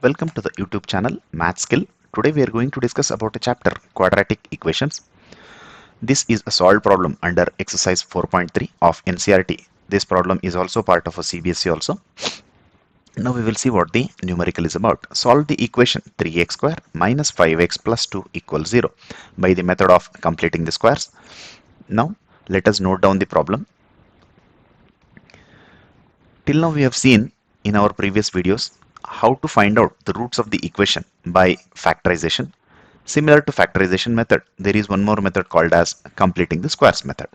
Welcome to the YouTube channel Math Skill. Today we are going to discuss about a chapter Quadratic Equations. This is a solved problem under Exercise 4.3 of NCERT. This problem is also part of a CBSE also. Now we will see what the numerical is about. Solve the equation 3x square minus 5x plus 2 equals 0 by the method of completing the squares. Now let us note down the problem. Till now we have seen in our previous videos how to find out the roots of the equation by factorization. Similar to factorization method, there is one more method called as completing the squares method.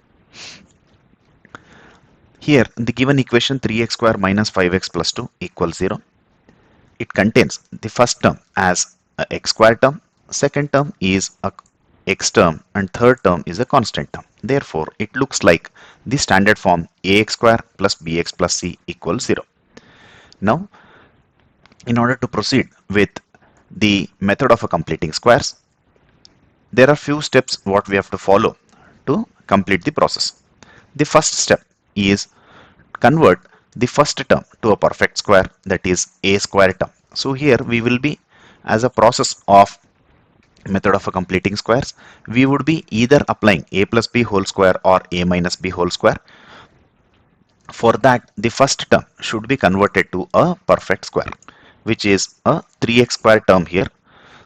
Here the given equation 3x square minus 5x plus 2 equals 0. It contains the first term as a x square term, second term is a x term, and third term is a constant term. Therefore, it looks like the standard form ax square plus bx plus c equals 0. Now, in order to proceed with the method of completing squares, there are few steps what we have to follow to complete the process. The first step is convert the first term to a perfect square, that is a square term. So here we will be, as a process of method of completing squares, we would be either applying a plus b whole square or a minus b whole square. For that, the first term should be converted to a perfect square, which is a 3x square term here.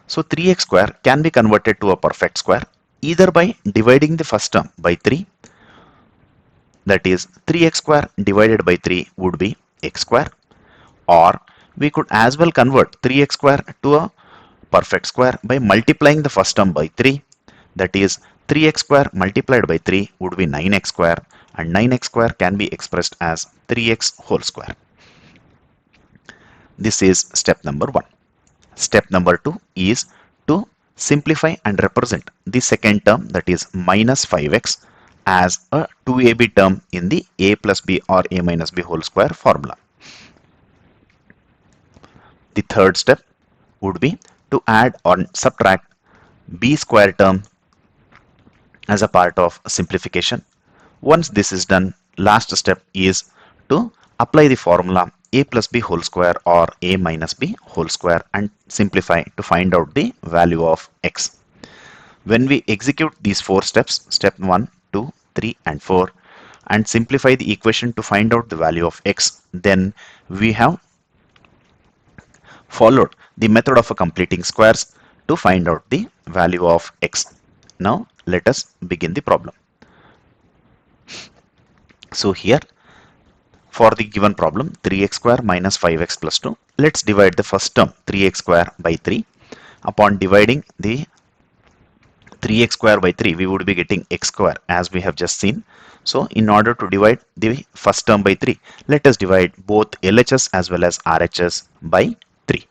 So 3x square can be converted to a perfect square either by dividing the first term by 3, that is 3x square divided by 3 would be x square, or we could as well convert 3x square to a perfect square by multiplying the first term by 3, that is 3x square multiplied by 3 would be 9x square, and 9x square can be expressed as 3x whole square. This is step number 1. Step number 2 is to simplify and represent the second term, that is minus 5x, as a 2ab term in the a plus b or a minus b whole square formula. The third step would be to add or subtract b square term as a part of simplification. Once this is done, last step is to apply the formula a plus b whole square or a minus b whole square and simplify to find out the value of x. When we execute these 4 steps, step 1, 2, 3 and 4, and simplify the equation to find out the value of x, then we have followed the method of completing squares to find out the value of x. Now let us begin the problem. So here, for the given problem 3x square minus 5x plus 2, let's divide the first term 3x square by 3. Upon dividing the 3x square by 3, we would be getting x square as we have just seen. So in order to divide the first term by 3, let us divide both LHS as well as RHS by 3.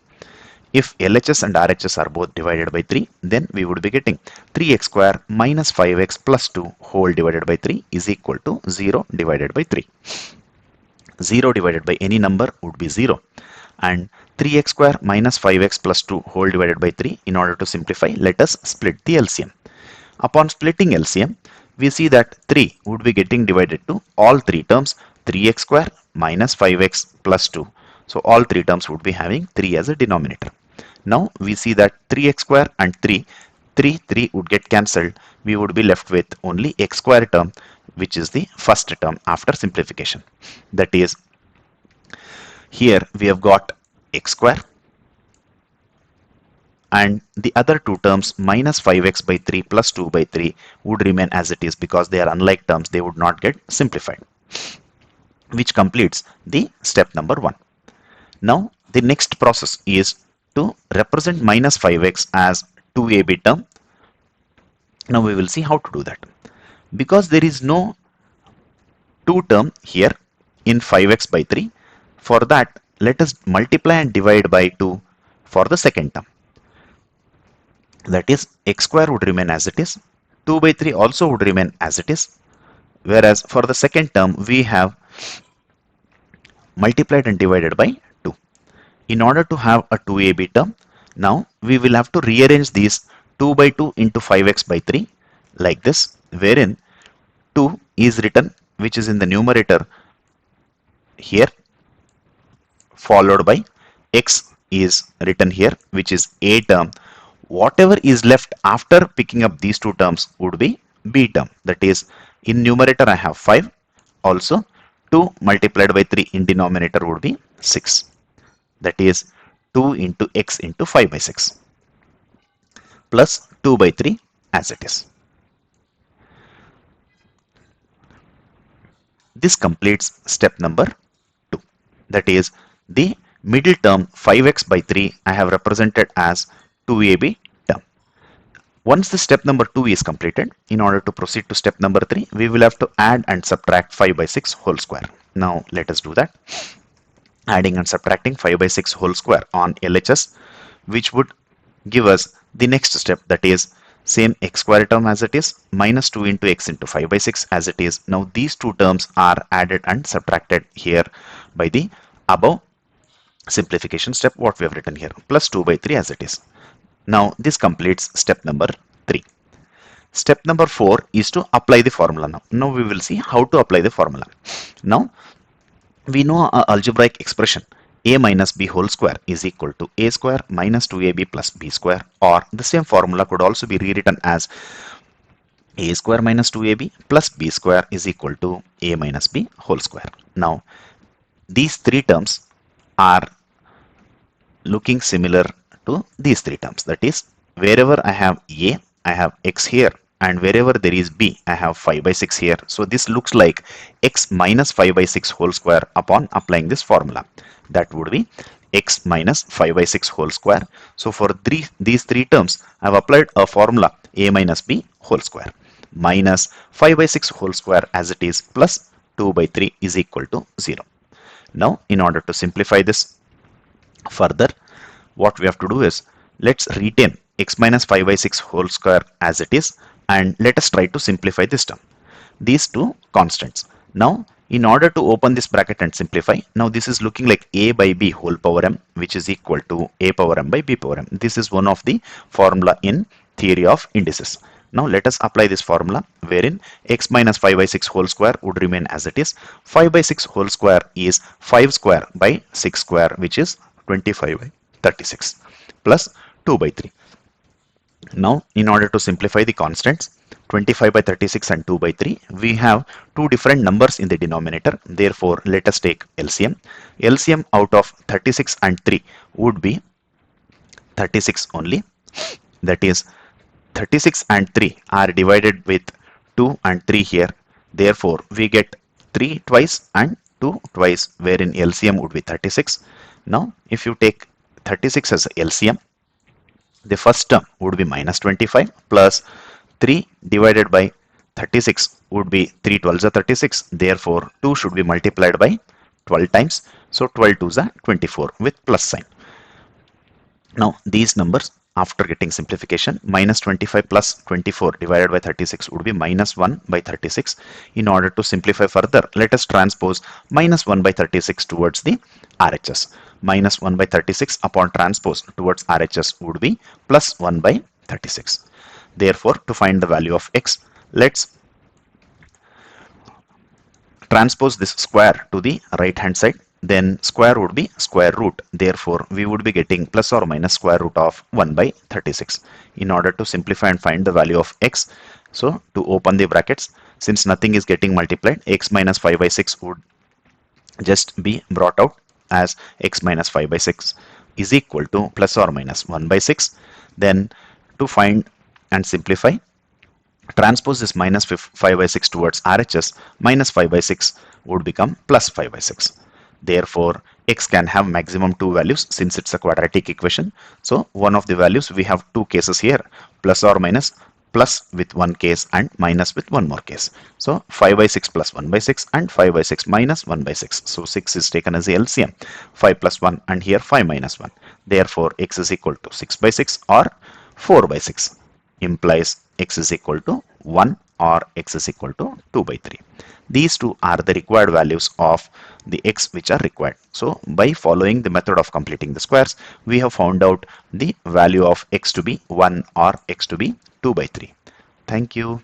If LHS and RHS are both divided by 3, then we would be getting 3x square minus 5x plus 2 whole divided by 3 is equal to 0 divided by 3. 0 divided by any number would be 0, and 3x square minus 5x plus 2 whole divided by 3. In order to simplify, let us split the LCM. Upon splitting LCM, we see that 3 would be getting divided to all 3 terms, 3x square minus 5x plus 2. So all 3 terms would be having 3 as a denominator. Now we see that 3x square and 3 would get cancelled. We would be left with only x square term, which is the first term after simplification. That is, here we have got x square, and the other 2 terms minus 5x by 3 plus 2 by 3 would remain as it is because they are unlike terms, they would not get simplified, which completes the step number 1. Now the next process is to represent minus 5x as 2ab term. Now we will see how to do that. Because there is no 2 term here in 5x by 3, for that let us multiply and divide by 2 for the second term. That is, x square would remain as it is, 2 by 3 also would remain as it is, whereas for the second term we have multiplied and divided by 2. In order to have a 2ab term, now we will have to rearrange these 2 by 2 into 5x by 3 like this, wherein 2 is written, which is in the numerator here, followed by x is written here, which is a term. Whatever is left after picking up these two terms would be b term. That is, in numerator I have 5. Also, 2 multiplied by 3 in denominator would be 6. That is 2 into x into 5 by 6 plus 2 by 3 as it is. This completes step number 2. That is, the middle term 5x by 3 I have represented as 2ab term. Once the step number 2 is completed, in order to proceed to step number 3, we will have to add and subtract 5 by 6 whole square. Now let us do that. Adding and subtracting 5 by 6 whole square on LHS, which would give us the next step, that is same x square term as it is, minus 2 into x into 5 by 6 as it is. Now these two terms are added and subtracted here by the above simplification step, what we have written here, plus 2 by 3 as it is. Now this completes step number 3. Step number 4 is to apply the formula. Now we will see how to apply the formula. Now we know a algebraic expression a minus b whole square is equal to a square minus 2ab plus b square, or the same formula could also be rewritten as a square minus 2ab plus b square is equal to a minus b whole square. Now these three terms are looking similar to these three terms. That is, wherever I have a, I have x here, and wherever there is b, I have 5 by 6 here. So this looks like x minus 5 by 6 whole square upon applying this formula. That would be x minus 5 by 6 whole square. So for these three terms, I have applied a formula a minus b whole square minus 5 by 6 whole square as it is plus 2 by 3 is equal to 0. Now in order to simplify this further, what we have to do is, let's retain x minus 5 by 6 whole square as it is, and let us try to simplify this term, these two constants. Now in order to open this bracket and simplify, now this is looking like a by b whole power m, which is equal to a power m by b power m. This is one of the formula in theory of indices. Now let us apply this formula, wherein x minus 5 by 6 whole square would remain as it is. 5 by 6 whole square is 5 square by 6 square, which is 25 by 36 plus 2 by 3. Now in order to simplify the constants 25 by 36 and 2 by 3, we have two different numbers in the denominator. Therefore let us take LCM. LCM out of 36 and 3 would be 36 only. That is, 36 and 3 are divided with 2 and 3 here. Therefore we get 3 twice and 2 twice, wherein LCM would be 36. Now if you take 36 as LCM, the first term would be minus 25 plus 3 divided by 36 would be 3 12s are 36. Therefore 2 should be multiplied by 12 times. So 12 2s are 24 with plus sign. Now these numbers, after getting simplification, minus 25 plus 24 divided by 36 would be minus 1 by 36. In order to simplify further, let us transpose minus 1 by 36 towards the RHS. Minus 1 by 36 upon transpose towards RHS would be plus 1 by 36. Therefore, to find the value of x, let's transpose this square to the right hand side. Then square would be square root. Therefore we would be getting plus or minus square root of 1 by 36 in order to simplify and find the value of x. So to open the brackets, since nothing is getting multiplied, x minus 5 by 6 would just be brought out as x minus 5 by 6 is equal to plus or minus 1 by 6. Then to find and simplify, transpose this minus 5 by 6 towards RHS, minus 5 by 6 would become plus 5 by 6. Therefore x can have maximum two values since it's a quadratic equation. So one of the values, we have two cases here, plus or minus, plus with one case and minus with one more case. So 5 by 6 plus 1 by 6 and 5 by 6 minus 1 by 6. So 6 is taken as the LCM, 5 plus 1 and here 5 minus 1. Therefore x is equal to 6 by 6 or 4 by 6, implies x is equal to 1 or x is equal to 2 by 3. These two are the required values of the x which are required. So by following the method of completing the squares, we have found out the value of x to be 1 or x to be 2 by 3. Thank you.